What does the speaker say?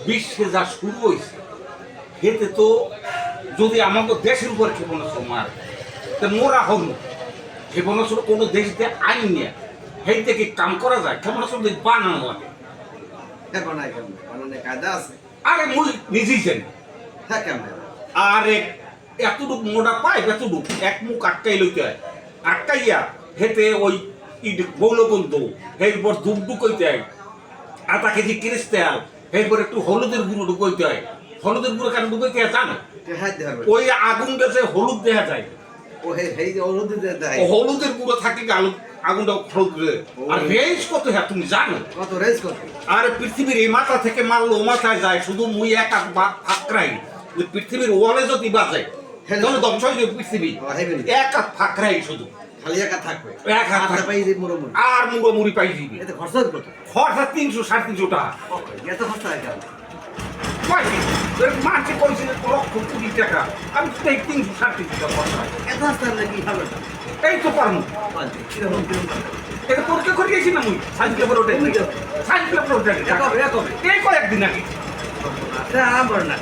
বিশ্বে যা শুরু হয়েছে হেতে তো যদি আমাকে দেশের উপর ক্ষেপণাস্ত্র মারে তা মোরা হল ক্ষেপণাস্ত্র কোনো দেশ দিয়ে আইন নিয়ে সেই থেকে কাম করা যায় ক্ষেপণাস্ত্র দিয়ে বানানো লাগে বানায় কেমন বানানে কায়দা আছে আরে মুই নিজেই জানি হ্যাঁ কেমন আরে এতটুক মোটা পাইপ এতটুক এক মুখ আটকাই লইতে হয় আটকাইয়া হেতে ওই বৌলবন্ধ এরপর দুধ ঢুকাইতে হয় আধা কেজি কিরিস তেল এরপর একটু হলুদের গুঁড়ো ঢুকাইতে হয় হলুদের গুঁড়ো কেন ঢুকাইতে হয় জানো হ্যাঁ দেবে ওই আগুন গেছে হলুদ দেখা যায় ও হেই যে অনুরোধ দেয় ও হলুদের গুঁড়ো থাকে আগুনটা হলুদ আর রেঞ্জ কত হ্যাঁ তুমি জানো কত রেঞ্জ কত আর পৃথিবীর এই মাথা থেকে মারলো ও মাথায় যায় শুধু মুই এক ফাঁকরাই পৃথিবীর ওয়ালে যদি বাজে তাহলে ধ্বংস হয়ে যাবে পৃথিবী এক ফাঁকরাই শুধু খালি একা থাকবে এক হাত হাতে পাই যে মুড়ো মুড়ো আর মুড়ি পাই দিবি এতে খরচা কত খরচা 300-350 টাকা এত খরচা হয় কেমন মাঝে কইছিল 1,20,000 টাকা আমি তো 300-350 টাকা খরচা হয়। এত আসতে নাকি হবে না এই তো পারবো কিরকম কিরকম এটা পরীক্ষা করে গেছি না মুই সাইকেল করে ওঠে সাইকেল করে ওঠে কবে কবে এই কয়েকদিন আগে আমার না